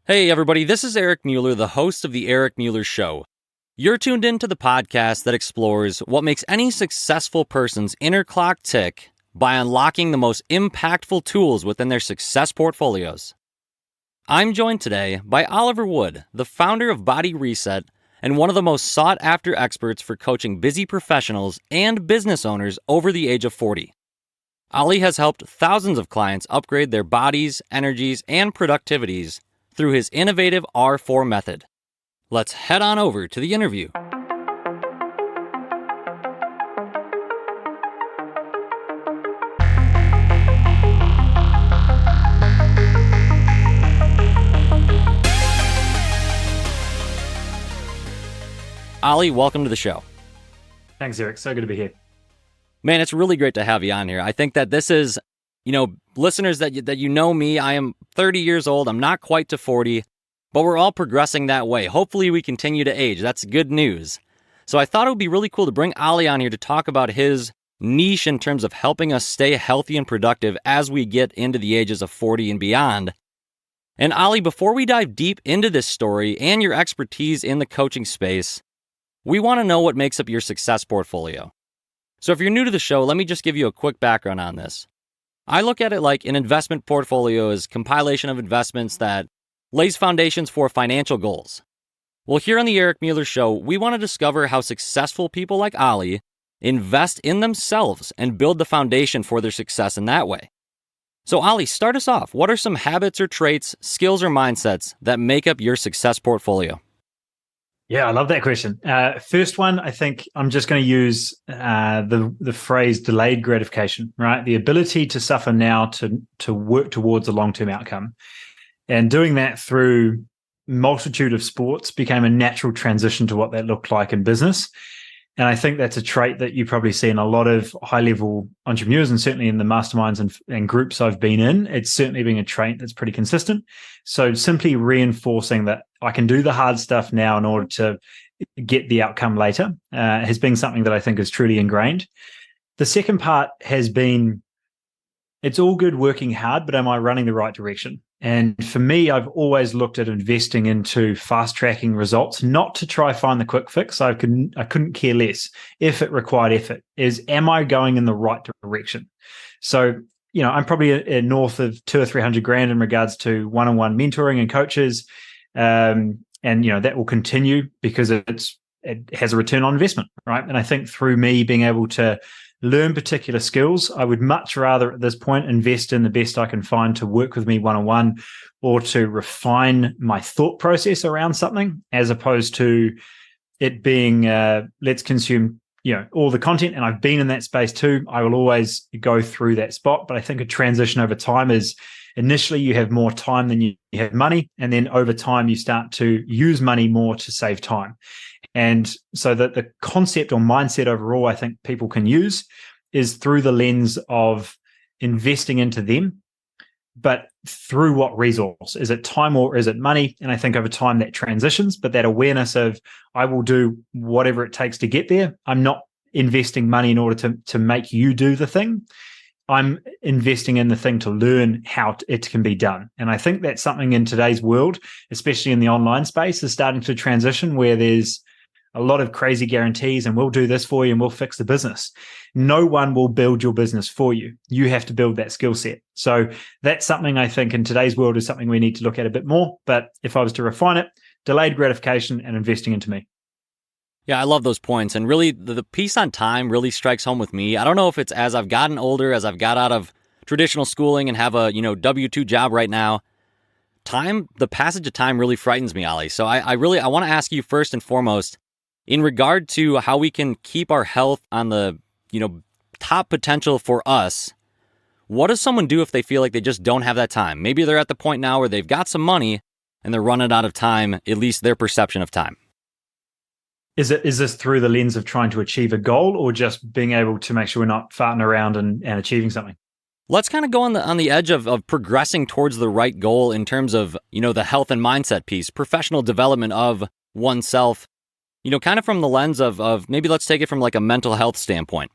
Hey everybody, this is Eric Mueller, the host of The Eric Mueller Show. You're tuned in to the podcast that explores what makes any successful person's inner clock tick by unlocking the most impactful tools within their success portfolios. I'm joined today by Olly Wood, the founder of Body Reset and one of the most sought-after experts for coaching busy professionals and business owners over the age of 40. Olly has helped thousands of clients upgrade their bodies, energies, and productivities through his innovative R4 method. Let's head on over to the interview. Olly, welcome to the show. Thanks, Eric. So good to be here. Man, it's really great to have you on here. I think that this is, listeners that you know me, I am 30 years old. I'm not quite to 40, but we're all progressing that way. Hopefully we continue to age. That's good news. So I thought it would be really cool to bring Olly on here to talk about his niche in terms of helping us stay healthy and productive as we get into the ages of 40 and beyond. And Olly, before we dive deep into this story and your expertise in the coaching space, we want to know what makes up your success portfolio. So if you're new to the show, let me just give you a quick background on this. I look at it like an investment portfolio is a compilation of investments that lays foundations for financial goals. Well, here on the Eric Mueller Show, we want to discover how successful people like Olly invest in themselves and build the foundation for their success in that way. So Olly, start us off. What are some habits or traits, skills or mindsets that make up your success portfolio? Yeah, I love that question. First one, I think I'm just going to use the phrase delayed gratification, right? The ability to suffer now to work towards a long-term outcome. And doing that through multitude of sports became a natural transition to what that looked like in business. And I think that's a trait that you probably see in a lot of high-level entrepreneurs, and certainly in the masterminds and groups I've been in. It's certainly been a trait that's pretty consistent. So simply reinforcing that I can do the hard stuff now in order to get the outcome later has been something that I think is truly ingrained. The second part has been, it's all good working hard, but am I running the right direction? And for me, I've always looked at investing into fast-tracking results, not to try find the quick fix. I couldn't care less if it required effort. Am I going in the right direction? So, I'm probably north of 200 or 300 grand in regards to one-on-one mentoring and coaches. And that will continue because it has a return on investment, right? And I think through me being able to learn particular skills, I would much rather at this point invest in the best I can find to work with me one-on-one or to refine my thought process around something, as opposed to it being let's consume all the content. And I've been in that space too. I will always go through that spot, but I think a transition over time is initially you have more time than you have money, and then over time you start to use money more to save time. And so that the concept or mindset overall I think people can use is through the lens of investing into them, but through what resource? Is it time or is it money? And I think over time that transitions, but that awareness of I will do whatever it takes to get there. I'm not investing money in order to make you do the thing. I'm investing in the thing to learn how it can be done. And I think that's something in today's world, especially in the online space, is starting to transition where there's a lot of crazy guarantees and we'll do this for you and we'll fix the business. No one will build your business for you. You have to build that skill set. So that's something I think in today's world is something we need to look at a bit more. But if I was to refine it, delayed gratification and investing into me. Yeah, I love those points. And really, the piece on time really strikes home with me. I don't know if it's as I've gotten older, as I've got out of traditional schooling and have a, W-2 job right now. The passage of time really frightens me, Olly. So I want to ask you first and foremost, in regard to how we can keep our health on the, top potential for us, what does someone do if they feel like they just don't have that time? Maybe they're at the point now where they've got some money and they're running out of time, at least their perception of time. Is this through the lens of trying to achieve a goal or just being able to make sure we're not farting around and achieving something? Let's kind of go on the edge of progressing towards the right goal in terms of, the health and mindset piece, professional development of oneself, kind of from the lens of maybe let's take it from like a mental health standpoint.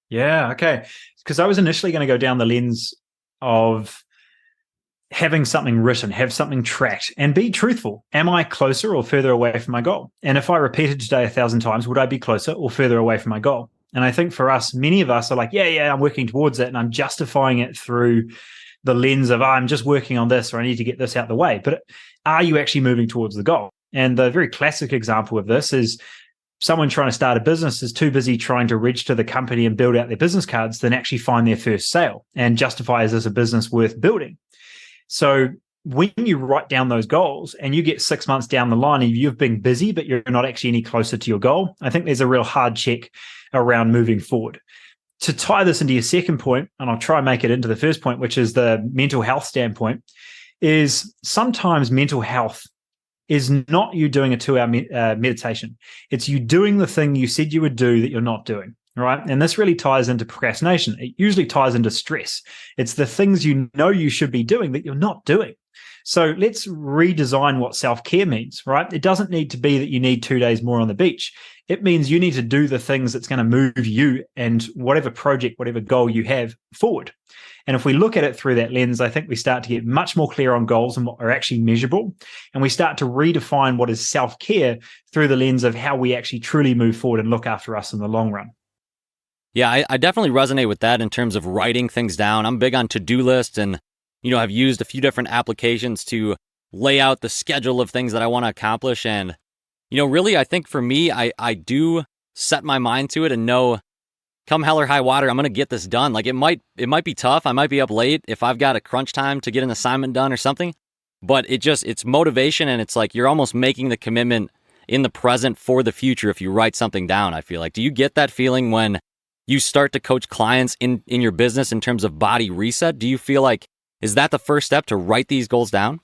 Yeah, okay. Because I was initially going to go down the lens of having something written, have something tracked, and be truthful. Am I closer or further away from my goal? And if I repeated today 1,000 times, would I be closer or further away from my goal? And I think for us, many of us are like, yeah, I'm working towards it, and I'm justifying it through the lens of, I'm just working on this, or I need to get this out the way. But are you actually moving towards the goal? And the very classic example of this is someone trying to start a business is too busy trying to register the company and build out their business cards than actually find their first sale and justify, is this a business worth building? So when you write down those goals and you get 6 months down the line and you've been busy, but you're not actually any closer to your goal, I think there's a real hard check around moving forward. To tie this into your second point, and I'll try and make it into the first point, which is the mental health standpoint, is sometimes mental health is not you doing a 2-hour meditation. It's you doing the thing you said you would do that you're not doing, right? And this really ties into procrastination. It usually ties into stress. It's the things you know you should be doing that you're not doing. So let's redesign what self-care means, right? It doesn't need to be that you need 2 days more on the beach. It means you need to do the things that's going to move you and whatever project, whatever goal you have forward. And if we look at it through that lens, I think we start to get much more clear on goals and what are actually measurable. And we start to redefine what is self-care through the lens of how we actually truly move forward and look after us in the long run. Yeah, I definitely resonate with that in terms of writing things down. I'm big on to-do lists and, I've used a few different applications to lay out the schedule of things that I want to accomplish. And, really, I think for me, I do set my mind to it and know, come hell or high water, I'm going to get this done. Like it might be tough. I might be up late if I've got a crunch time to get an assignment done or something, but it's motivation. And it's like, you're almost making the commitment in the present for the future if you write something down. I feel like, do you get that feeling when you start to coach clients in your business in terms of body reset? Do you feel like, is that the first step to write these goals down?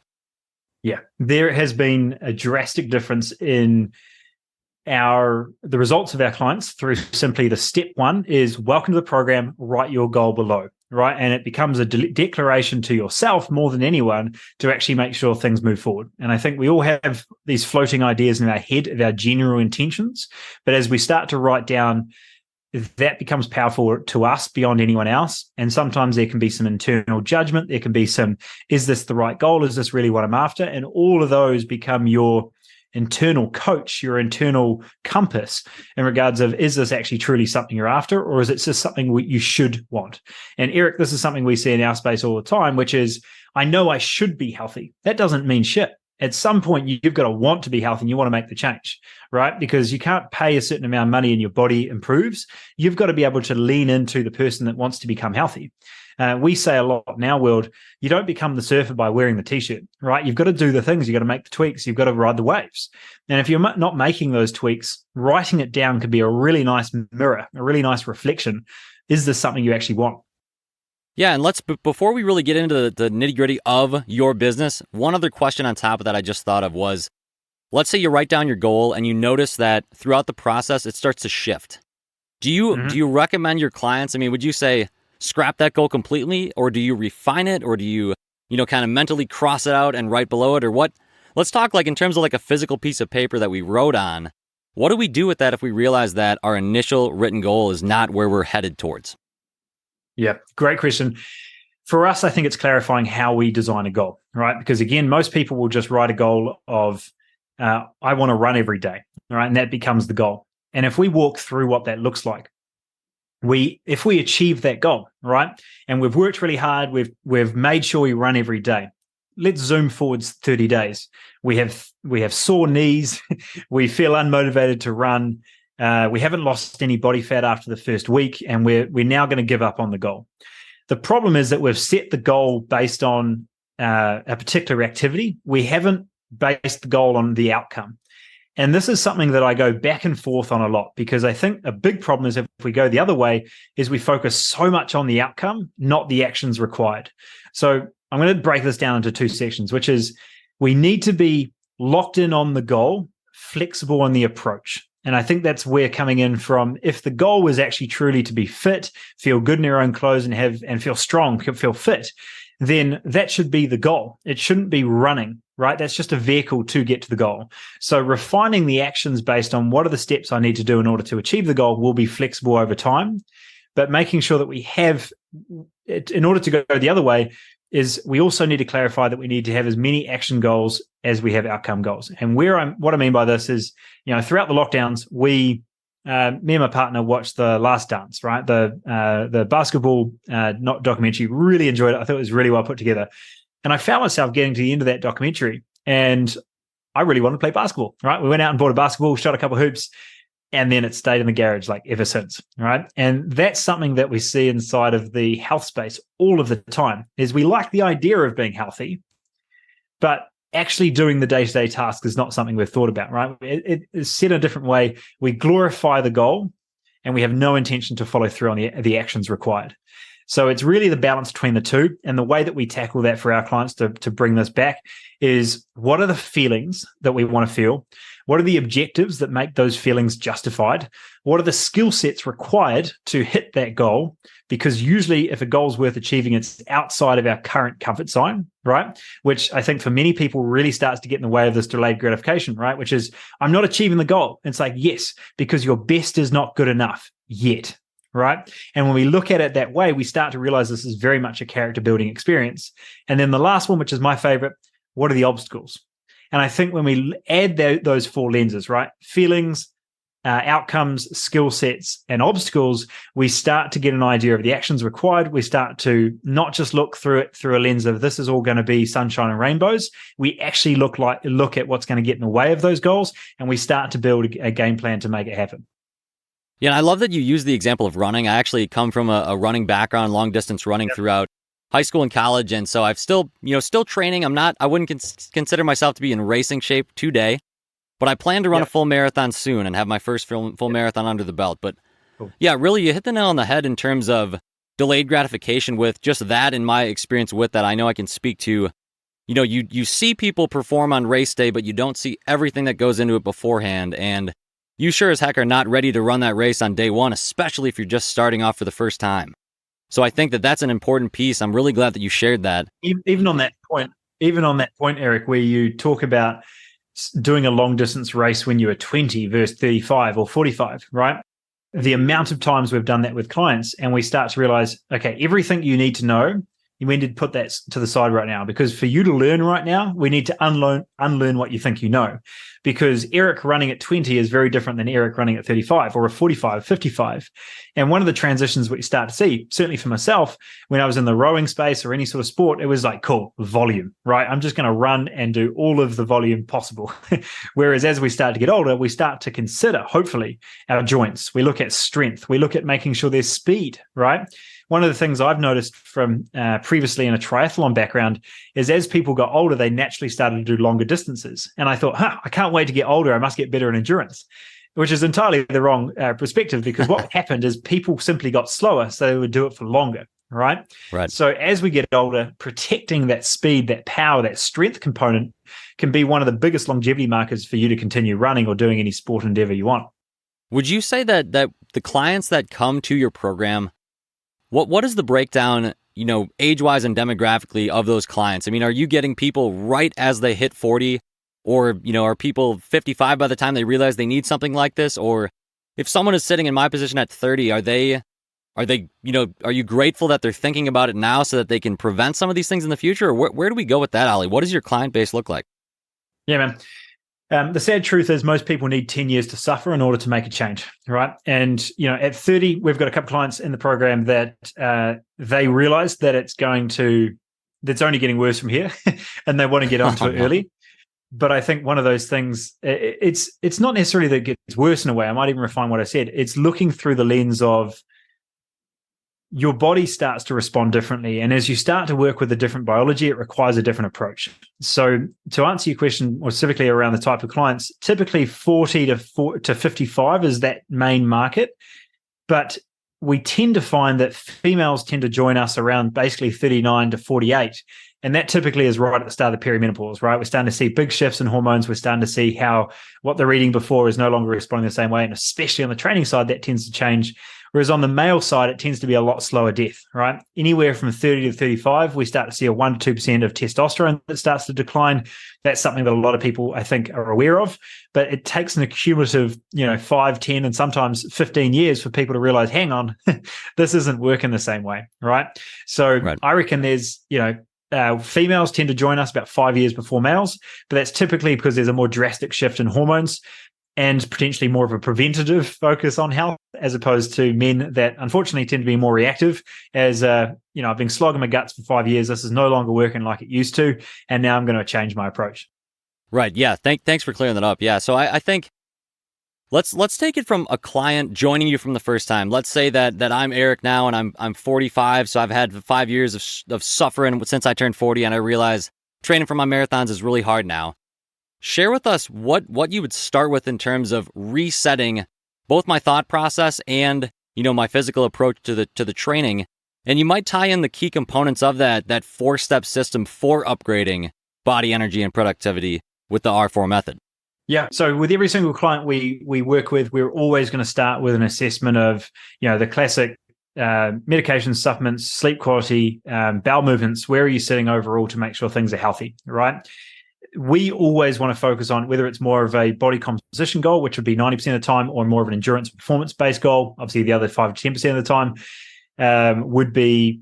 Yeah, there has been a drastic difference in the results of our clients through simply the step one is welcome to the program, write your goal below, right? And it becomes a declaration to yourself more than anyone to actually make sure things move forward. And I think we all have these floating ideas in our head of our general intentions, but as we start to write down, that becomes powerful to us beyond anyone else. And sometimes there can be some internal judgment. There can be some, is this the right goal? Is this really what I'm after? And all of those become your internal coach, your internal compass in regards of, is this actually truly something you're after, or is it just something you should want? And Eric, this is something we see in our space all the time, which is, I know I should be healthy. That doesn't mean shit. At some point, you've got to want to be healthy and you want to make the change, right? Because you can't pay a certain amount of money and your body improves. You've got to be able to lean into the person that wants to become healthy. We say a lot in our world, you don't become the surfer by wearing the t-shirt, right? You've got to do the things. You've got to make the tweaks. You've got to ride the waves. And if you're not making those tweaks, writing it down could be a really nice mirror, a really nice reflection. Is this something you actually want? Yeah, and before we really get into the nitty-gritty of your business, one other question on top of that I just thought of was, let's say you write down your goal and you notice that throughout the process, it starts to shift. Do you recommend your clients, would you say, scrap that goal completely, or do you refine it, or do you, kind of mentally cross it out and write below it, or what? Let's talk like in terms of like a physical piece of paper that we wrote on. What do we do with that if we realize that our initial written goal is not where we're headed towards? Yeah, great question. For us, I think it's clarifying how we design a goal, right? Because again, most people will just write a goal of, I want to run every day, right? And that becomes the goal. And if we walk through what that looks like, if we achieve that goal, right, and we've worked really hard, we've made sure we run every day. Let's zoom forwards 30 days. We have sore knees, we feel unmotivated to run. We haven't lost any body fat after the first week, and we're now going to give up on the goal. The problem is that we've set the goal based on a particular activity. We haven't based the goal on the outcome. And this is something that I go back and forth on a lot, because I think a big problem is if we go the other way is we focus so much on the outcome, not the actions required. So I'm going to break this down into two sections, which is we need to be locked in on the goal, flexible on the approach. And I think that's where coming in from, if the goal was actually truly to be fit, feel good in your own clothes and feel strong, feel fit, then that should be the goal. It shouldn't be running, right? That's just a vehicle to get to the goal. So refining the actions based on what are the steps I need to do in order to achieve the goal will be flexible over time, but making sure that we have, in order to go the other way, is we also need to clarify that we need to have as many action goals as we have outcome goals. And what I mean by this is, throughout the lockdowns, me and my partner watched The Last Dance, right? The basketball not documentary. Really enjoyed it. I thought it was really well put together. And I found myself getting to the end of that documentary, and I really wanted to play basketball, right? We went out and bought a basketball, shot a couple of hoops, and then it stayed in the garage like ever since, right? And that's something that we see inside of the health space all of the time, is we like the idea of being healthy, but actually doing the day-to-day task is not something we've thought about, right? It is said a different way. We glorify the goal and we have no intention to follow through on the actions required. So it's really the balance between the two. And the way that we tackle that for our clients to bring this back is, what are the feelings that we want to feel? What are the objectives that make those feelings justified? What are the skill sets required to hit that goal? Because usually if a goal is worth achieving, it's outside of our current comfort zone, right? Which I think for many people really starts to get in the way of this delayed gratification, right? Which is, I'm not achieving the goal. It's like, yes, because your best is not good enough yet, right? And when we look at it that way, we start to realize this is very much a character building experience. And then the last one, which is my favorite, what are the obstacles? And I think when we add those four lenses, right? Feelings, outcomes, skill sets, and obstacles, we start to get an idea of the actions required. We start to not just look through it through a lens of this is all going to be sunshine and rainbows. We actually look at what's going to get in the way of those goals, and we start to build a game plan to make it happen. Yeah, and I love that you use the example of running. I actually come from a running background, long distance running throughout high school and college, and so I've still training. I wouldn't consider myself to be in racing shape today, but I plan to run a full marathon soon and have my first full marathon under the belt. But yeah, really, you hit the nail on the head in terms of delayed gratification with just that. In my experience with that, I know I can speak to, you see people perform on race day, but you don't see everything that goes into it beforehand. And you sure as heck are not ready to run that race on day one, especially if you're just starting off for the first time. So I think that that's an important piece. I'm really glad that you shared that. Even on that point, Eric, where you talk about doing a long distance race when you were 20 versus 35 or 45, right? The amount of times we've done that with clients, and we start to realize, okay, everything you need to know, you need to put that to the side right now, because for you to learn right now, we need to unlearn what you think you know. Because Eric running at 20 is very different than Eric running at 35 or a 45, 55. And one of the transitions we start to see, certainly for myself, when I was in the rowing space or any sort of sport, it was like, cool, volume, right? I'm just going to run and do all of the volume possible. Whereas as we start to get older, we start to consider, hopefully, our joints. We look at strength. We look at making sure there's speed, right? One of the things I've noticed from previously in a triathlon background is, as people got older, they naturally started to do longer distances. And I thought, I can't wait to get older. I must get better in endurance, which is entirely the wrong perspective, because what happened is people simply got slower, so they would do it for longer, right? So as we get older, protecting that speed, that power, that strength component can be one of the biggest longevity markers for you to continue running or doing any sport endeavor you want. Would you say that the clients that come to your program, what is the breakdown, age-wise and demographically of those clients? I mean, are you getting people right as they hit 40, or, are people 55 by the time they realize they need something like this? Or if someone is sitting in my position at 30, are you grateful that they're thinking about it now so that they can prevent some of these things in the future? Or where do we go with that, Olly? What does your client base look like? Yeah, man. The sad truth is most people need 10 years to suffer in order to make a change, right? And, at 30, we've got a couple of clients in the program that they realize that it's only getting worse from here and they want to get onto it early. But I think one of those things, it's not necessarily that it gets worse in a way. I might even refine what I said. It's looking through the lens of your body starts to respond differently. And as you start to work with a different biology, it requires a different approach. So to answer your question more specifically around the type of clients, typically 40 to 55 is that main market. But we tend to find that females tend to join us around basically 39 to 48. And that typically is right at the start of the perimenopause, right? We're starting to see big shifts in hormones. We're starting to see how what they're eating before is no longer responding the same way. And especially on the training side, that tends to change. Whereas on the male side, it tends to be a lot slower death, right? Anywhere from 30 to 35, we start to see a 1% to 2% of testosterone that starts to decline. That's something that a lot of people, I think, are aware of. But it takes an accumulative, 5, 10, and sometimes 15 years for people to realize, hang on, this isn't working the same way, right? So I reckon there's, females tend to join us about 5 years before males, but that's typically because there's a more drastic shift in hormones and potentially more of a preventative focus on health, as opposed to men that unfortunately tend to be more reactive. As I've been slogging my guts for 5 years. This is no longer working like it used to, and now I'm going to change my approach. Right. Yeah. Thanks for clearing that up. Yeah. So I think let's take it from a client joining you from the first time. Let's say that I'm Eric now, and I'm 45, so I've had 5 years of suffering since I turned 40, and I realize training for my marathons is really hard now. Share with us what you would start with in terms of resetting both my thought process and, my physical approach to the training. And you might tie in the key components of that 4-step system for upgrading body energy and productivity with the R4 method. Yeah. So with every single client we work with, we're always going to start with an assessment of, the classic medications, supplements, sleep quality, bowel movements. Where are you sitting overall to make sure things are healthy, right? We always want to focus on whether it's more of a body composition goal, which would be 90% of the time, or more of an endurance performance-based goal. Obviously, the other 5 to 10% of the time would be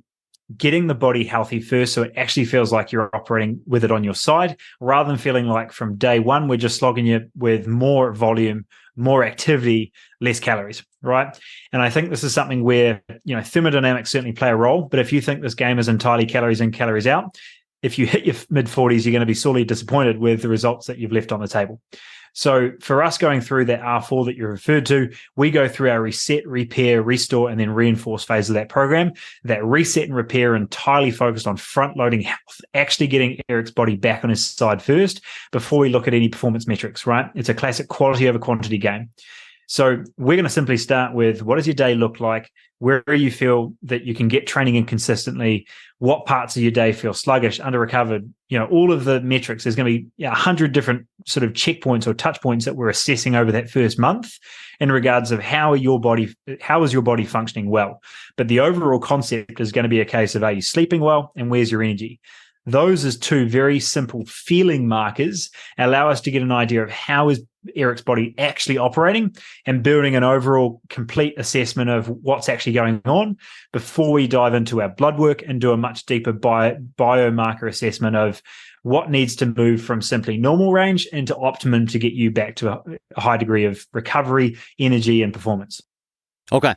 getting the body healthy first, so it actually feels like you're operating with it on your side, rather than feeling like from day one we're just slogging you with more volume, more activity, less calories, right? And I think this is something where thermodynamics certainly play a role, but if you think this game is entirely calories in, calories out, if you hit your mid-40s, you're going to be sorely disappointed with the results that you've left on the table. So for us, going through that R4 that you referred to, we go through our reset, repair, restore, and then reinforce phase of that program. That reset and repair entirely focused on front-loading health, actually getting Eric's body back on his side first before we look at any performance metrics, right? It's a classic quality over quantity game. So we're going to simply start with, what does your day look like? Where do you feel that you can get training in consistently? What parts of your day feel sluggish, under-recovered? All of the metrics. There's going to be 100 different sort of checkpoints or touch points that we're assessing over that first month in regards of how is your body functioning well. But the overall concept is going to be a case of, are you sleeping well and where's your energy? Those as 2 very simple feeling markers allow us to get an idea of how is Eric's body actually operating, and building an overall complete assessment of what's actually going on before we dive into our blood work and do a much deeper biomarker assessment of what needs to move from simply normal range into optimum to get you back to a high degree of recovery, energy, and performance. Okay.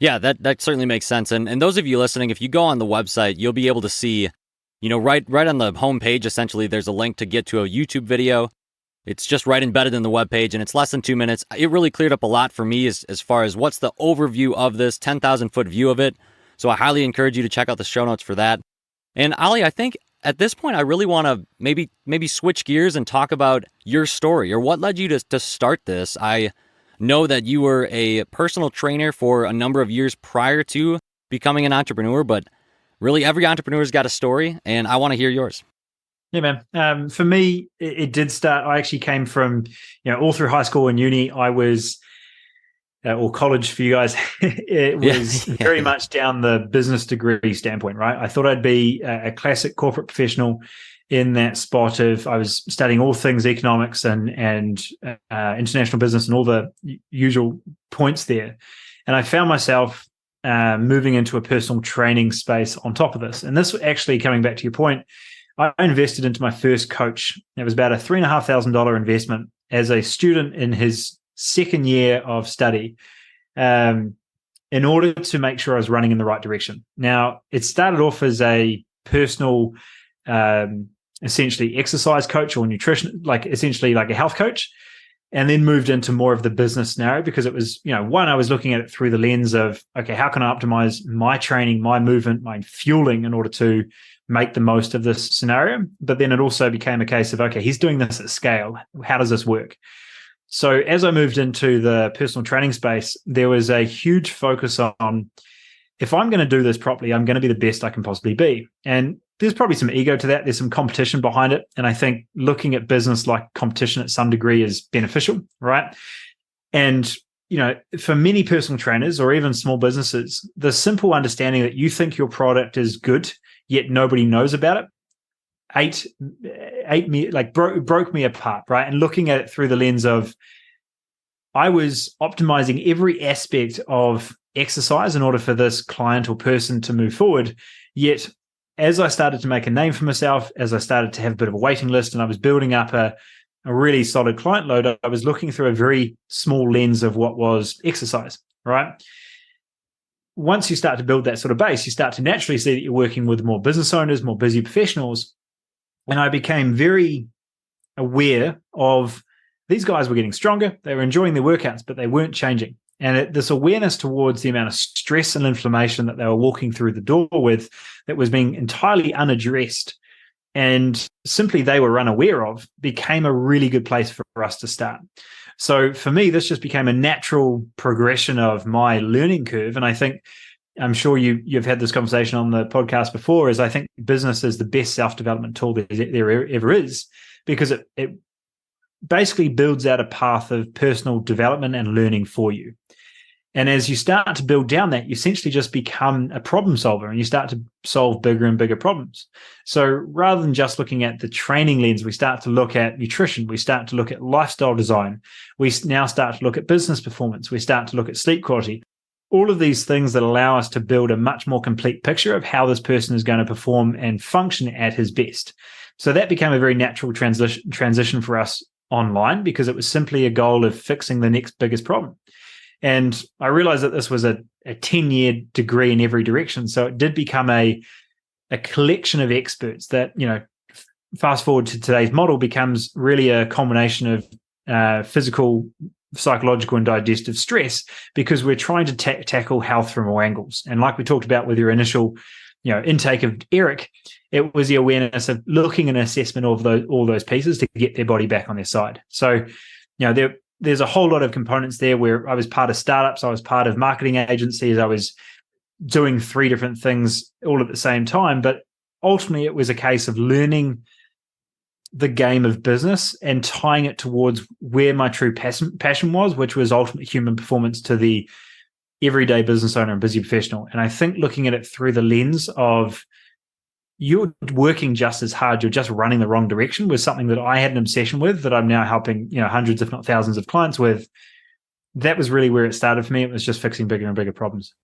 Yeah, that certainly makes sense. And those of you listening, if you go on the website, you'll be able to see, right on the homepage, essentially, there's a link to get to a YouTube video. It's just right embedded in the webpage, and it's less than 2 minutes. It really cleared up a lot for me as far as what's the overview of this 10,000-foot view of it. So I highly encourage you to check out the show notes for that. And Olly, I think at this point, I really want to maybe switch gears and talk about your story, or what led you to start this. I know that you were a personal trainer for a number of years prior to becoming an entrepreneur, but really every entrepreneur's got a story, and I want to hear yours. Yeah, man. For me, it did start. I actually came from, all through high school and uni, I was, or college for you guys, it was very much down the business degree standpoint, right? I thought I'd be a classic corporate professional in that spot of, I was studying all things economics and international business and all the usual points there. And I found myself moving into a personal training space on top of this. And this actually, coming back to your point, I invested into my first coach. It was about a $3,500 investment as a student in his second year of study, in order to make sure I was running in the right direction. Now, it started off as a personal, essentially exercise coach or nutrition, essentially like a health coach, and then moved into more of the business scenario because it was, one, I was looking at it through the lens of, okay, how can I optimize my training, my movement, my fueling in order to make the most of this scenario? But then it also became a case of, okay, he's doing this at scale. How does this work? So as I moved into the personal training space, there was a huge focus on, if I'm going to do this properly, I'm going to be the best I can possibly be. And there's probably some ego to that. There's some competition behind it. And I think looking at business like competition at some degree is beneficial, right? And, for many personal trainers or even small businesses, the simple understanding that you think your product is good, yet nobody knows about it, broke me apart, right? And looking at it through the lens of, I was optimizing every aspect of exercise in order for this client or person to move forward, yet as I started to make a name for myself, as I started to have a bit of a waiting list and I was building up a really solid client load, I was looking through a very small lens of what was exercise, right? Once you start to build that sort of base, you start to naturally see that you're working with more business owners, more busy professionals. And I became very aware of these guys were getting stronger. They were enjoying their workouts, but they weren't changing. And this awareness towards the amount of stress and inflammation that they were walking through the door with that was being entirely unaddressed and simply they were unaware of became a really good place for us to start. So for me, this just became a natural progression of my learning curve. And I think, I'm sure you've had this conversation on the podcast before, is I think business is the best self-development tool there ever is, because it basically builds out a path of personal development and learning for you. And as you start to build down that, you essentially just become a problem solver and you start to solve bigger and bigger problems. So rather than just looking at the training lens, we start to look at nutrition. We start to look at lifestyle design. We now start to look at business performance. We start to look at sleep quality. All of these things that allow us to build a much more complete picture of how this person is going to perform and function at his best. So that became a very natural transition for us online, because it was simply a goal of fixing the next biggest problem. And I realized that this was a 10-year degree in every direction. So it did become a collection of experts that, fast forward to today's model, becomes really a combination of physical, psychological, and digestive stress, because we're trying to tackle health from all angles. And like we talked about with your initial intake of Eric, it was the awareness of looking at an assessment of all those pieces to get their body back on their side. So, there's a whole lot of components there where I was part of startups, I was part of marketing agencies, I was doing 3 different things all at the same time. But ultimately, it was a case of learning the game of business and tying it towards where my true passion was, which was ultimate human performance to the everyday business owner and busy professional. And I think looking at it through the lens of you're working just as hard, you're just running the wrong direction, was something that I had an obsession with, that I'm now helping hundreds, if not thousands, of clients with. That was really where it started for me. It was just fixing bigger and bigger problems.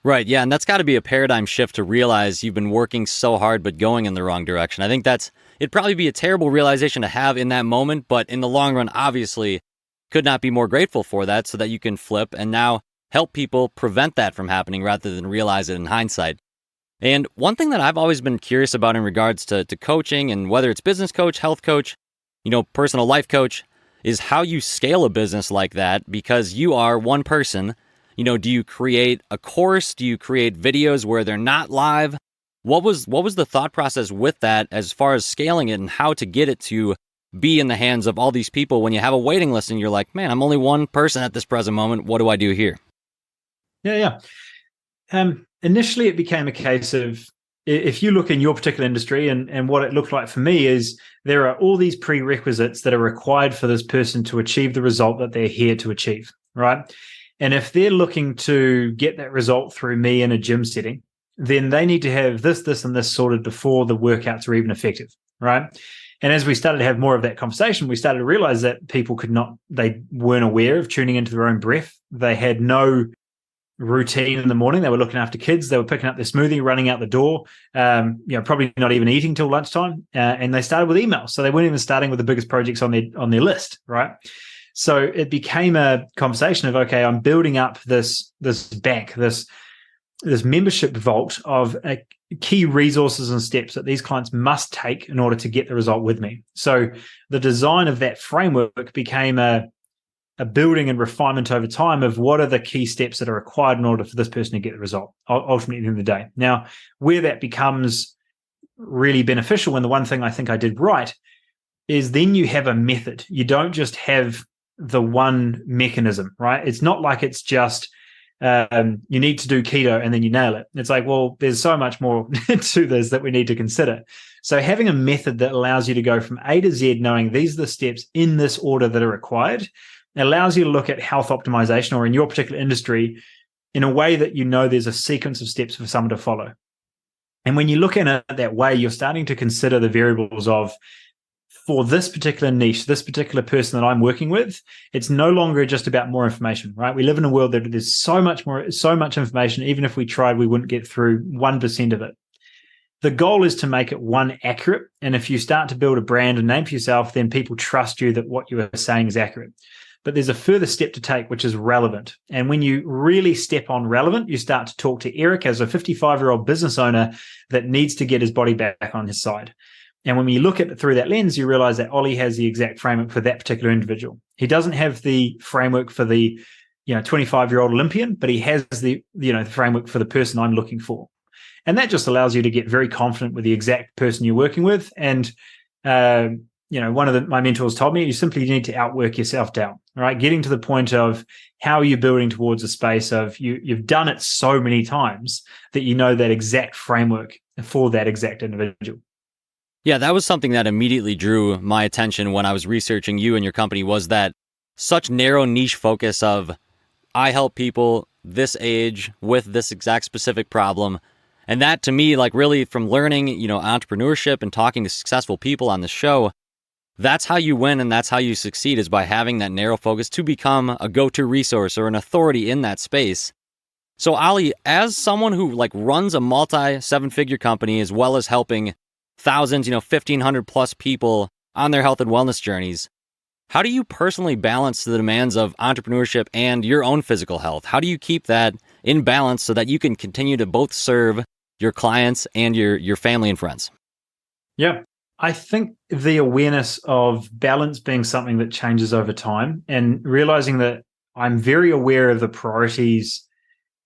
Right, yeah, and that's got to be a paradigm shift to realize you've been working so hard but going in the wrong direction. I think it'd probably be a terrible realization to have in that moment, but in the long run, obviously, could not be more grateful for that, so that you can flip and now help people prevent that from happening rather than realize it in hindsight. And one thing that I've always been curious about in regards to coaching, and whether it's business coach, health coach, personal life coach, is how you scale a business like that, because you are one person. Do you create a course? Do you create videos where they're not live? What was the thought process with that as far as scaling it and how to get it to be in the hands of all these people when you have a waiting list and you're like, man, I'm only one person at this present moment. What do I do here? Yeah. Initially, it became a case of, if you look in your particular industry, and what it looked like for me is there are all these prerequisites that are required for this person to achieve the result that they're here to achieve, right? And if they're looking to get that result through me in a gym setting, then they need to have this, and this sorted before the workouts are even effective, right? And as we started to have more of that conversation, we started to realize that people they weren't aware of tuning into their own breath. They had no routine in the morning. They were looking after kids. They were picking up their smoothie, running out the door, probably not even eating till lunchtime. And they started with emails. So they weren't even starting with the biggest projects on their list, right? So it became a conversation of, okay, I'm building up this bank, this membership vault of key resources and steps that these clients must take in order to get the result with me. So the design of that framework became a building and refinement over time of what are the key steps that are required in order for this person to get the result, ultimately, at the end of the day. Now, where that becomes really beneficial, and the one thing I think I did right, is then you have a method. You don't just have the one mechanism, right? It's not like it's just you need to do keto and then you nail it. It's like, well, there's so much more to this that we need to consider. So having a method that allows you to go from A to Z, knowing these are the steps in this order that are required, allows you to look at health optimization, or in your particular industry, in a way that there's a sequence of steps for someone to follow. And when you look at it that way, you're starting to consider the variables of, for this particular niche, this particular person that I'm working with, it's no longer just about more information, right? We live in a world that there's so much information. Even if we tried, we wouldn't get through 1% of it. The goal is to make it one, accurate. And if you start to build a brand and name for yourself, then people trust you that what you are saying is accurate. But there's a further step to take, which is relevant. And when you really step on relevant, you start to talk to Eric as a 55-year-old business owner that needs to get his body back on his side. And when you look at it through that lens, you realize that Olly has the exact framework for that particular individual. He doesn't have the framework for the 25-year-old Olympian, but he has the framework for the person I'm looking for. And that just allows you to get very confident with the exact person you're working with. And one of my mentors told me, you simply need to outwork yourself down, right? Getting to the point of how you're building towards a space of you've done it so many times that you know that exact framework for that exact individual. Yeah, that was something that immediately drew my attention when I was researching you and your company, was that such narrow niche focus of, I help people this age with this exact specific problem. And that, to me, like, really from learning, entrepreneurship and talking to successful people on the show, that's how you win and that's how you succeed, is by having that narrow focus to become a go-to resource or an authority in that space. So Olly, as someone who runs a multi-seven-figure company as well as helping thousands, 1,500 plus people on their health and wellness journeys, how do you personally balance the demands of entrepreneurship and your own physical health? How do you keep that in balance so that you can continue to both serve your clients and your family and friends? Yeah, I think the awareness of balance being something that changes over time, and realizing that I'm very aware of the priorities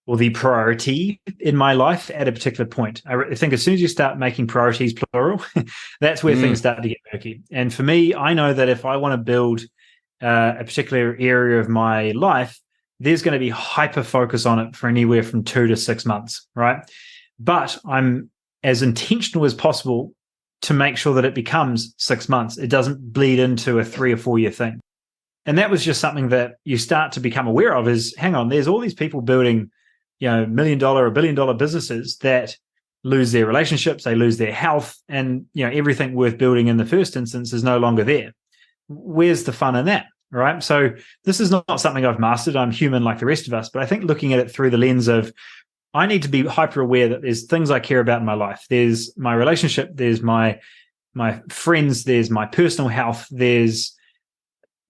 or the priority in my life at a particular point. I think as soon as you start making priorities plural, that's where things start to get murky. And for me, I know that if I want to build a particular area of my life, there's going to be hyper focus on it for anywhere from 2 to 6 months, right? But I'm as intentional as possible to make sure that it becomes 6 months. It doesn't bleed into a 3 or 4 year thing. And that was just something that you start to become aware of, is, hang on, there's all these people building $1 million or $1 billion businesses that lose their relationships, they lose their health, and everything worth building in the first instance is no longer there. Where's the fun in that, right? So this is not something I've mastered. I'm human like the rest of us, but I think looking at it through the lens of, I need to be hyper aware that there's things I care about in my life. There's my relationship, there's my friends, there's my personal health, there's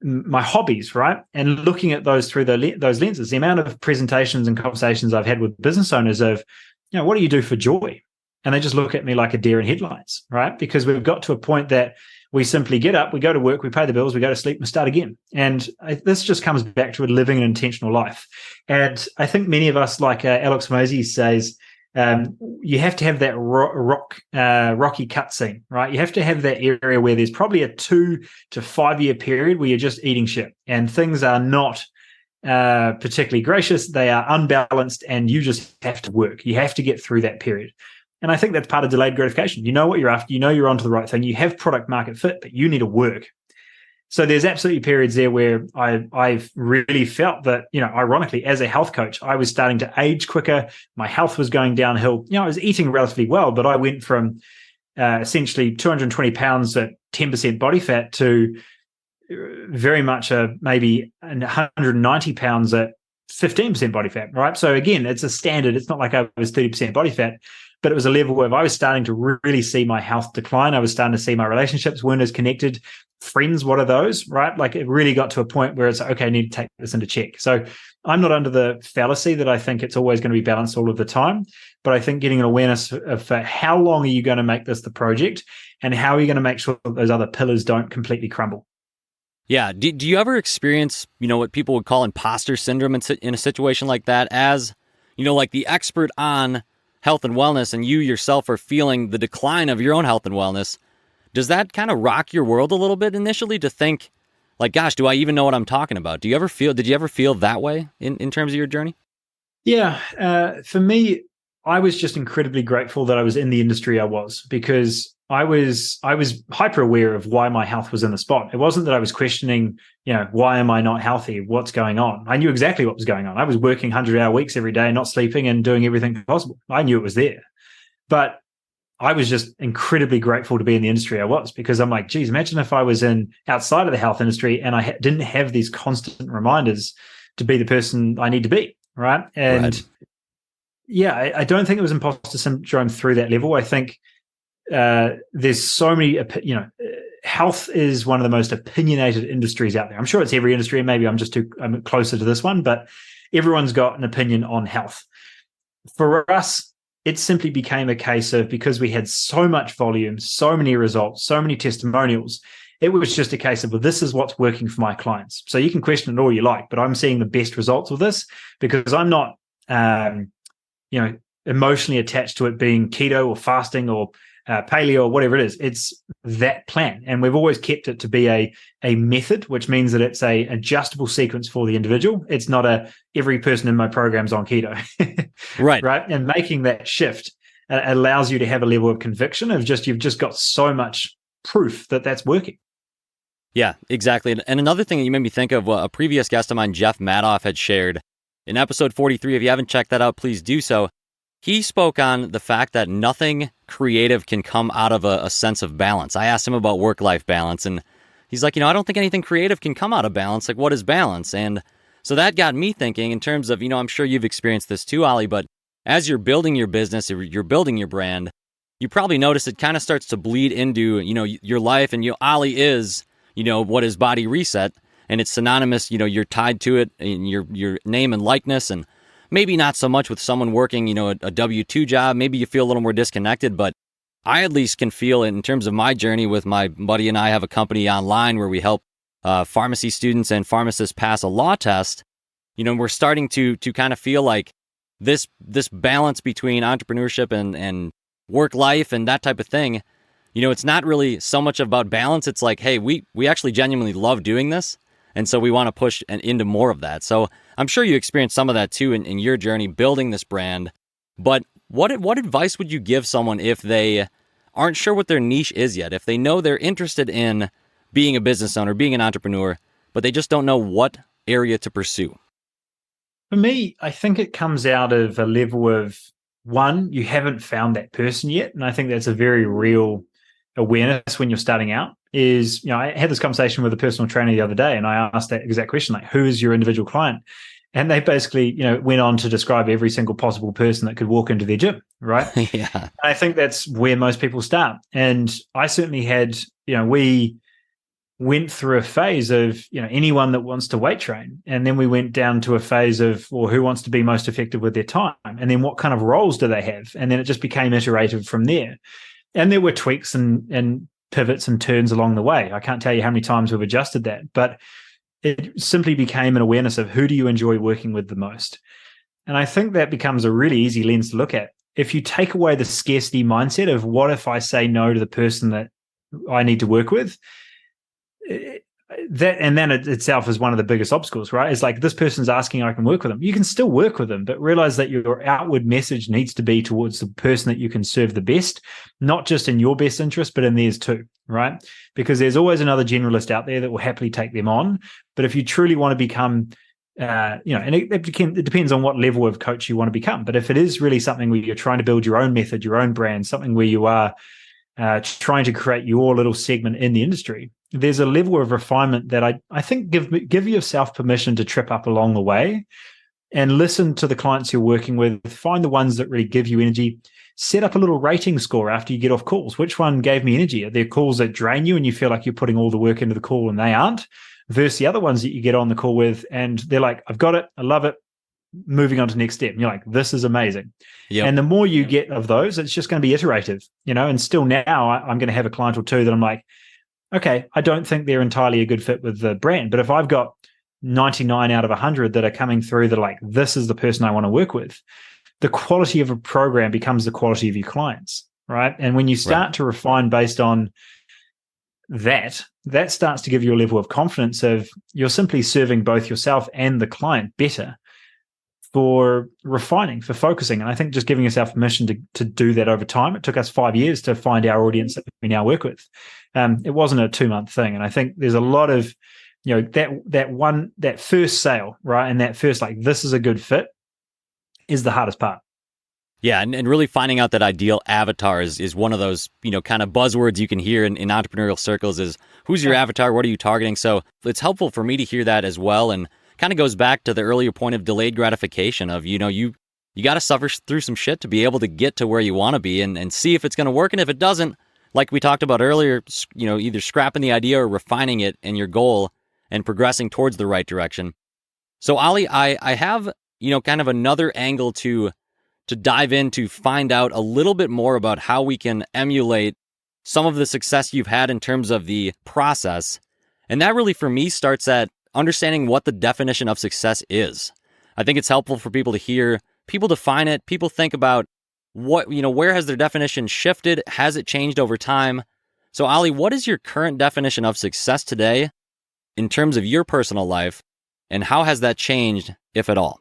my hobbies, right? And looking at those through those lenses, the amount of presentations and conversations I've had with business owners of, what do you do for joy? And they just look at me like a deer in headlights, right? Because we've got to a point that we simply get up, we go to work, we pay the bills, we go to sleep, and start again. And this just comes back to living an intentional life. And I think many of us, like Alex Mosey says, you have to have that rocky cutscene, right? You have to have that area where there's probably a 2 to 5 year period where you're just eating shit and things are not particularly gracious. They are unbalanced, and you just have to work. You have to get through that period. And I think that's part of delayed gratification. You know what you're after. You know you're onto the right thing. You have product market fit, but you need to work. So there's absolutely periods there where I've really felt that, ironically, as a health coach, I was starting to age quicker. My health was going downhill. I was eating relatively well, but I went from essentially 220 pounds at 10% body fat to very much maybe 190 pounds at 15% body fat, right? So again, it's a standard. It's not like I was 30% body fat, but it was a level where I was starting to really see my health decline. I was starting to see my relationships weren't as connected. Friends, what are those, right? Like, it really got to a point where it's like, okay, I need to take this into check. So I'm not under the fallacy that I think it's always going to be balanced all of the time, but I think getting an awareness of how long are you going to make this the project, and how are you going to make sure that those other pillars don't completely crumble. Yeah. Do you ever experience, what people would call imposter syndrome in a situation like that, as, like the expert on health and wellness, and you yourself are feeling the decline of your own health and wellness? Does that kind of rock your world a little bit initially, to think, like, gosh, do I even know what I'm talking about? Did you ever feel that way in terms of your journey? Yeah. For me, I was just incredibly grateful that I was in the industry I was, because I was hyper aware of why my health was in the spot. It wasn't that I was questioning, why am I not healthy? What's going on? I knew exactly what was going on. I was working 100-hour weeks every day, not sleeping, and doing everything possible. I knew it was there. But I was just incredibly grateful to be in the industry I was, because I'm like, geez, imagine if I was outside of the health industry and I didn't have these constant reminders to be the person I need to be, right? And Yeah, I don't think it was imposter syndrome through that level. I think there's so many, health is one of the most opinionated industries out there. I'm sure it's every industry, and maybe I'm closer to this one, but everyone's got an opinion on health. For us, it simply became a case of, because we had so much volume, so many results, so many testimonials, it was just a case of, well, this is what's working for my clients. So you can question it all you like, but I'm seeing the best results with this because I'm not, emotionally attached to it being keto or fasting or paleo or whatever it is. It's that plan. And we've always kept it to be a method, which means that it's a adjustable sequence for the individual. It's not every person in my program's on keto. Right. Right. And making that shift allows you to have a level of conviction of you've just got so much proof that that's working. Yeah, exactly. And another thing that you made me think of, a previous guest of mine, Jeff Madoff, had shared in episode 43. If you haven't checked that out, please do so. He spoke on the fact that nothing creative can come out of a sense of balance. I asked him about work-life balance, and he's like, I don't think anything creative can come out of balance. Like, what is balance? And so that got me thinking in terms of, I'm sure you've experienced this too, Olly, but as you're building your business, you're building your brand, you probably notice it kind of starts to bleed into, your life. And Olly is, what is Body Reset? And it's synonymous, you're tied to it in your name and likeness. And maybe not so much with someone working, a W-2 job. Maybe you feel a little more disconnected, but I at least can feel it in terms of my journey with my buddy and I have a company online where we help pharmacy students and pharmacists pass a law test. We're starting to kind of feel like this balance between entrepreneurship and work life and that type of thing. It's not really so much about balance. It's like, hey, we actually genuinely love doing this. And so we want to push into more of that. So I'm sure you experienced some of that too in your journey building this brand. But what advice would you give someone if they aren't sure what their niche is yet? If they know they're interested in being a business owner, being an entrepreneur, but they just don't know what area to pursue? For me, I think it comes out of a level of, one, you haven't found that person yet. And I think that's a very real awareness when you're starting out. I had this conversation with a personal trainer the other day, and I asked that exact question, like, who is your individual client? And they basically, went on to describe every single possible person that could walk into their gym, right? Yeah. And I think that's where most people start. And I certainly had, we went through a phase of, anyone that wants to weight train. And then we went down to a phase of, well, who wants to be most effective with their time? And then what kind of roles do they have? And then it just became iterative from there. And there were tweaks and pivots and turns along the way. I can't tell you how many times we've adjusted that, but it simply became an awareness of who do you enjoy working with the most. And I think that becomes a really easy lens to look at. If you take away the scarcity mindset of what if I say no to the person that I need to work with, that itself is one of the biggest obstacles, right? It's like, this person's asking, I can work with them. You can still work with them, but realize that your outward message needs to be towards the person that you can serve the best, not just in your best interest, but in theirs too, right? Because there's always another generalist out there that will happily take them on. But if you truly want to become, and it depends on what level of coach you want to become. But if it is really something where you're trying to build your own method, your own brand, something where you are trying to create your little segment in the industry, there's a level of refinement that I think give yourself permission to trip up along the way and listen to the clients you're working with, find the ones that really give you energy, set up a little rating score after you get off calls. Which one gave me energy? Are there calls that drain you and you feel like you're putting all the work into the call and they aren't, versus the other ones that you get on the call with and they're like, I've got it, I love it, moving on to the next step. And you're like, this is amazing. Yep. And the more you get of those, it's just going to be iterative, and still now I'm going to have a client or two that I'm like, okay, I don't think they're entirely a good fit with the brand. But if I've got 99 out of 100 that are coming through that are like, this is the person I want to work with, the quality of a program becomes the quality of your clients, right? And when you start to refine based on that starts to give you a level of confidence of you're simply serving both yourself and the client better for refining, for focusing. And I think just giving yourself permission to do that over time. It took us 5 years to find our audience that we now work with. It wasn't a 2-month thing. And I think there's a lot of, that first sale, right? And that first, like, this is a good fit is the hardest part. Yeah, and really finding out that ideal avatar is one of those, kind of buzzwords you can hear in entrepreneurial circles is, who's your avatar? What are you targeting? So it's helpful for me to hear that as well. And kind of goes back to the earlier point of delayed gratification of, you you got to suffer through some shit to be able to get to where you want to be and see if it's going to work. And if it doesn't, like we talked about earlier, either scrapping the idea or refining it in your goal and progressing towards the right direction. So Olly, I have, kind of another angle to dive in to find out a little bit more about how we can emulate some of the success you've had in terms of the process. And that really, for me, starts at understanding what the definition of success is. I think it's helpful for people to hear, people define it, people think about where has their definition shifted? Has it changed over time? So Olly, what is your current definition of success today in terms of your personal life? And how has that changed, if at all?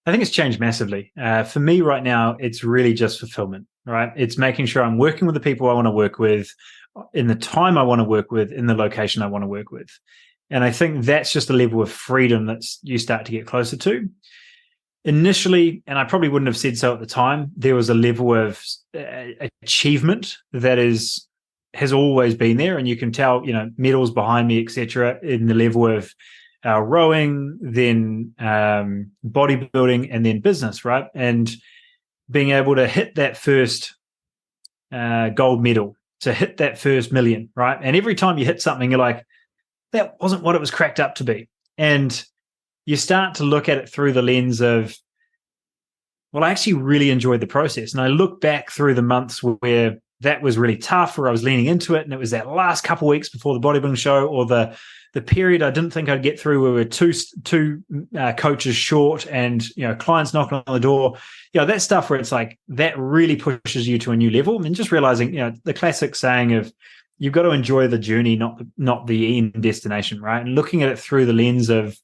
I think it's changed massively. For me right now, it's really just fulfillment, right? It's making sure I'm working with the people I want to work with in the time I want to work with, in the location I want to work with. And I think that's just a level of freedom that you start to get closer to. Initially, and I probably wouldn't have said so at the time, there was a level of achievement that has always been there. And you can tell, medals behind me, etc., in the level of rowing, then bodybuilding, and then business, right? And being able to hit that first gold medal, to hit that first million, right? And every time you hit something, you're like, that wasn't what it was cracked up to be. And you start to look at it through the lens of, well, I actually really enjoyed the process. And I look back through the months where that was really tough, where I was leaning into it, and it was that last couple of weeks before the bodybuilding show, or the period I didn't think I'd get through where we were two coaches short and, clients knocking on the door, that stuff where it's like, that really pushes you to a new level. And just realizing, the classic saying of, you've got to enjoy the journey, not the end destination, right? And looking at it through the lens of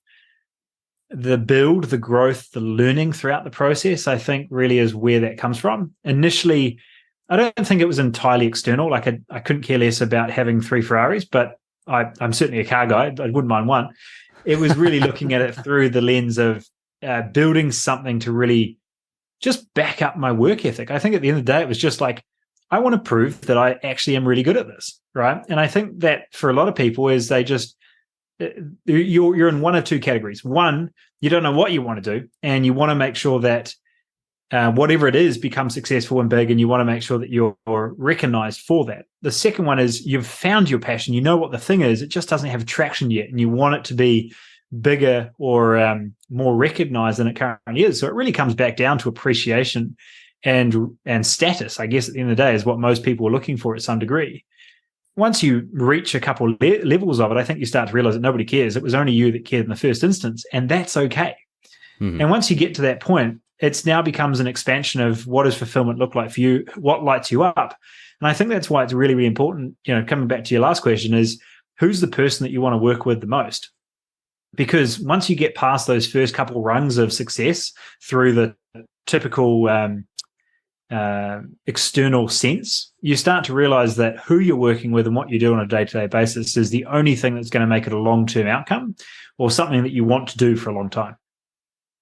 the build, the growth, the learning throughout the process, I think really is where that comes from. Initially, I don't think it was entirely external. Like I couldn't care less about having 3 Ferraris, but I'm certainly a car guy. I wouldn't mind one. It was really looking at it through the lens of building something to really just back up my work ethic. I think at the end of the day, it was just like, I want to prove that I actually am really good at this, right? And I think that for a lot of people is they just, you're in one of two categories. One, you don't know what you want to do, and you want to make sure that whatever it is becomes successful and big, and you want to make sure that you're recognized for that. The second one is you've found your passion. You know what the thing is. It just doesn't have traction yet, and you want it to be bigger or more recognized than it currently is. So it really comes back down to appreciation and status, I guess, at the end of the day, is what most people are looking for at some degree. Once you reach a couple levels of it, I think you start to realize that nobody cares. It was only you that cared in the first instance, and that's okay. Mm-hmm. And once you get to that point, it now becomes an expansion of what does fulfillment look like for you, what lights you up. And I think that's why it's really, really important, coming back to your last question, is who's the person that you want to work with the most? Because once you get past those first couple rungs of success through the typical external sense, you start to realize that who you're working with and what you do on a day-to-day basis is the only thing that's going to make it a long-term outcome or something that you want to do for a long time.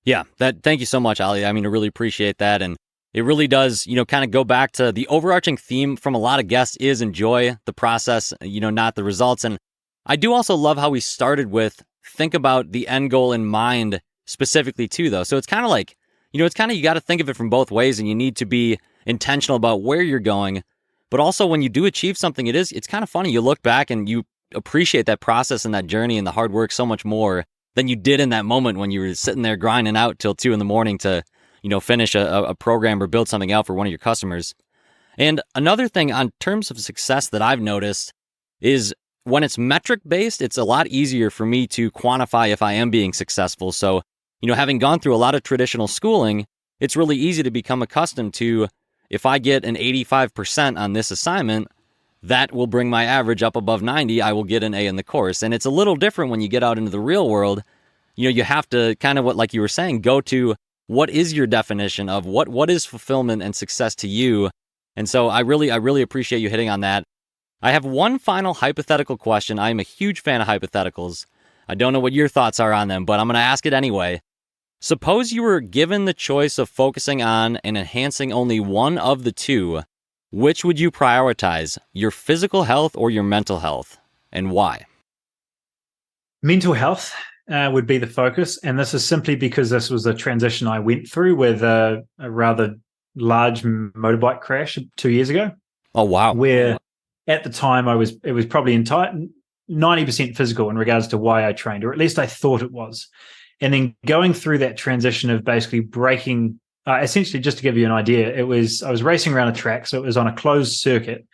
Yeah, thank you so much, Olly. I really appreciate that. And it really does, kind of go back to the overarching theme from a lot of guests is enjoy the process, not the results. And I do also love how we started with think about the end goal in mind specifically too, though. So it's kind of like, you got to think of it from both ways, and you need to be intentional about where you're going. But also when you do achieve something, it's kind of funny. You look back and you appreciate that process and that journey and the hard work so much more than you did in that moment when you were sitting there grinding out till 2 a.m. to, finish a program or build something out for one of your customers. And another thing on terms of success that I've noticed is when it's metric based, it's a lot easier for me to quantify if I am being successful. So, having gone through a lot of traditional schooling, it's really easy to become accustomed to, if I get an 85% on this assignment, that will bring my average up above 90. I will get an A in the course. And it's a little different when you get out into the real world. You have to kind of, like you were saying, go to what is your definition of what is fulfillment and success to you. And so I really appreciate you hitting on that. I have one final hypothetical question. I am a huge fan of hypotheticals. I don't know what your thoughts are on them, but I'm going to ask it anyway. Suppose you were given the choice of focusing on and enhancing only one of the two. Which would you prioritize, your physical health or your mental health, and why? Mental health. would be the focus. And this is simply because this was a transition I went through with a rather large motorbike crash 2 years ago. Oh, wow. Where at the time it was probably 90% physical in regards to why I trained, or at least I thought it was. And then going through that transition of basically breaking, essentially, just to give you an idea, I was racing around a track, so it was on a closed circuit.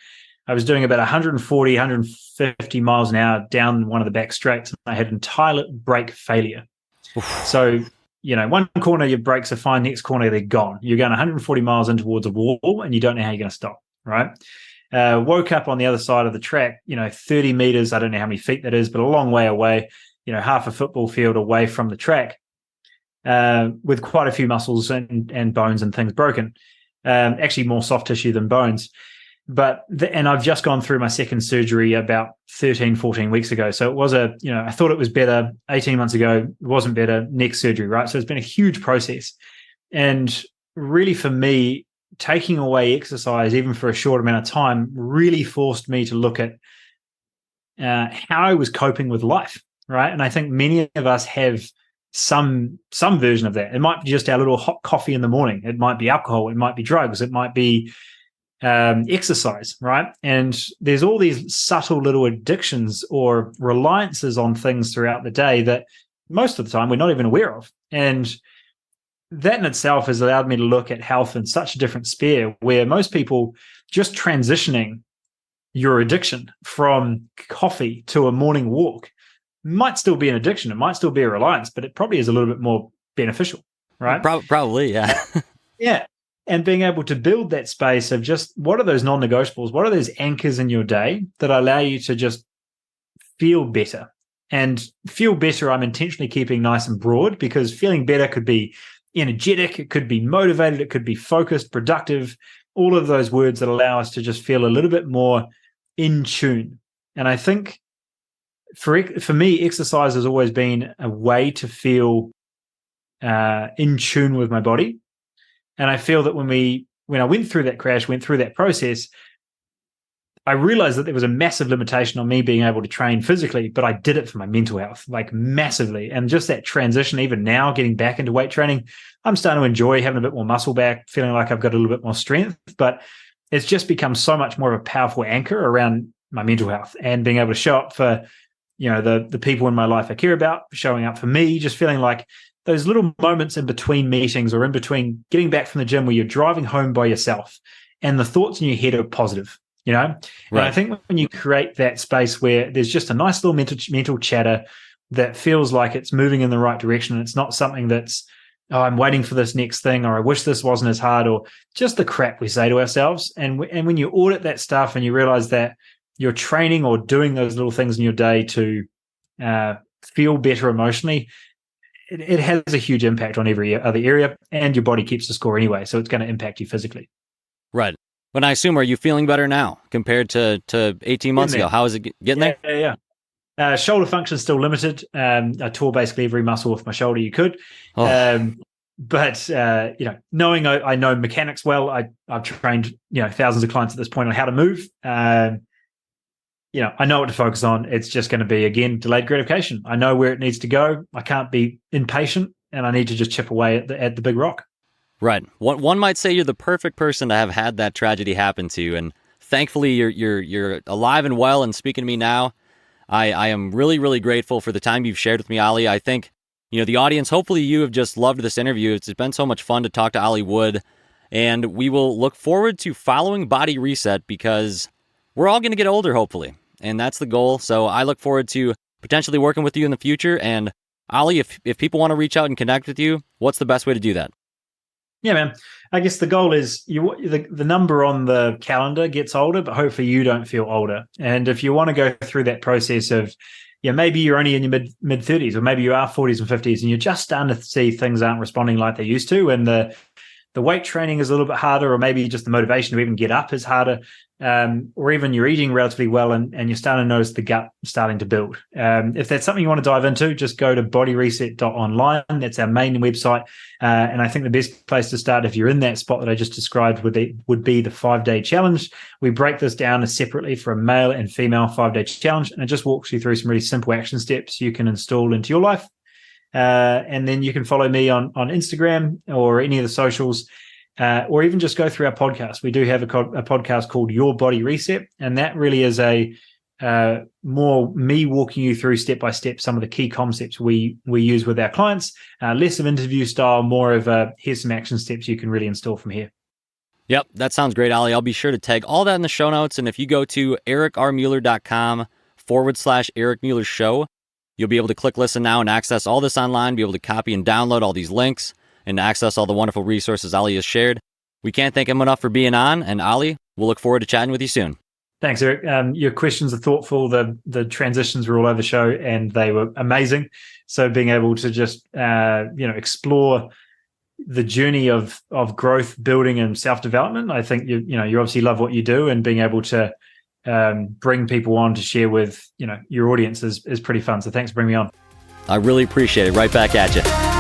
I was doing about 140, 150 miles an hour down one of the back straights, and I had entire brake failure. So, one corner your brakes are fine, next corner they're gone. You're going 140 miles in towards a wall, and you don't know how you're going to stop, right? Woke up on the other side of the track, 30 meters, I don't know how many feet that is, but a long way away, half a football field away from the track, with quite a few muscles and bones and things broken. Actually more soft tissue than bones. And I've just gone through my second surgery about 13, 14 weeks ago. So it was I thought it was better 18 months ago. It wasn't better. Next surgery, right? So it's been a huge process. And really for me, taking away exercise, even for a short amount of time, really forced me to look at how I was coping with life, right? And I think many of us have some version of that. It might be just our little hot coffee in the morning. It might be alcohol. It might be drugs. It might be exercise, right? And there's all these subtle little addictions or reliances on things throughout the day that most of the time we're not even aware of. And that in itself has allowed me to look at health in such a different sphere, where most people just transitioning your addiction from coffee to a morning walk might still be an addiction. It might still be a reliance, but it probably is a little bit more beneficial, right? Probably, yeah. Yeah. And being able to build that space of just what are those non-negotiables? What are those anchors in your day that allow you to just feel better? And feel better, I'm intentionally keeping nice and broad, because feeling better could be energetic, it could be motivated, it could be focused, productive, all of those words that allow us to just feel a little bit more in tune. And I think for me, exercise has always been a way to feel in tune with my body. And I feel that when I went through that crash, went through that process, I realized that there was a massive limitation on me being able to train physically, but I did it for my mental health, like massively. And just that transition, even now, getting back into weight training, I'm starting to enjoy having a bit more muscle back, feeling like I've got a little bit more strength, but it's just become so much more of a powerful anchor around my mental health and being able to show up for, the people in my life I care about, showing up for me, just feeling like those little moments in between meetings or in between getting back from the gym where you're driving home by yourself and the thoughts in your head are positive, Right. And I think when you create that space where there's just a nice little mental chatter that feels like it's moving in the right direction, and it's not something that's, oh, I'm waiting for this next thing, or I wish this wasn't as hard, or just the crap we say to ourselves. And when you audit that stuff and you realize that you're training or doing those little things in your day to feel better emotionally, it has a huge impact on every other area, and your body keeps the score anyway, so it's going to impact you physically. Right. But I assume, are you feeling better now compared to 18 months ago? How is it getting there? Yeah. Shoulder function is still limited. I tore basically every muscle off my shoulder you could. But knowing I know mechanics well, I've trained thousands of clients at this point on how to move. I know what to focus on. It's just going to be, again, delayed gratification. I know where it needs to go. I can't be impatient, and I need to just chip away at the big rock. Right. One might say you're the perfect person to have had that tragedy happen to, and thankfully you're alive and well and speaking to me now. I am really, really grateful for the time you've shared with me, Olly. I think, the audience, hopefully you have just loved this interview. It's been so much fun to talk to Olly Wood, and we will look forward to following Body Reset, because we're all going to get older, hopefully, and that's the goal. So I look forward to potentially working with you in the future. And Olly, if people want to reach out and connect with you, what's the best way to do that? Yeah, man. I guess the goal is the number on the calendar gets older, but hopefully you don't feel older. And if you want to go through that process of, maybe you're only in your mid 30s, or maybe you are 40s and 50s, and you're just starting to see things aren't responding like they used to, and the weight training is a little bit harder, or maybe just the motivation to even get up is harder, or even you're eating relatively well and you're starting to notice the gut starting to build. If that's something you want to dive into, just go to BodyReset.online. That's our main website. And I think the best place to start, if you're in that spot that I just described, would be the 5-day challenge. We break this down separately for a male and female 5-day challenge, and it just walks you through some really simple action steps you can install into your life And then you can follow me on Instagram or any of the socials, or even just go through our podcast. We do have a podcast called Your Body Reset, and that really is a more me walking you through step by step some of the key concepts we use with our clients. Less of interview style, more of here's some action steps you can really install from here. Yep, that sounds great, Olly. I'll be sure to tag all that in the show notes. And if you go to erikrmueller.com/Eric Mueller Show, you'll be able to click listen now and access all this online, be able to copy and download all these links and access all the wonderful resources Olly has shared. We can't thank him enough for being on. And Olly, we'll look forward to chatting with you soon. Thanks, Eric. Your questions are thoughtful. The transitions were all over the show, and they were amazing. So being able to just explore the journey of growth, building, and self-development, I think you obviously love what you do, and being able to bring people on to share with your audience is pretty fun. So thanks for bringing me on. I really appreciate it. Right back at you.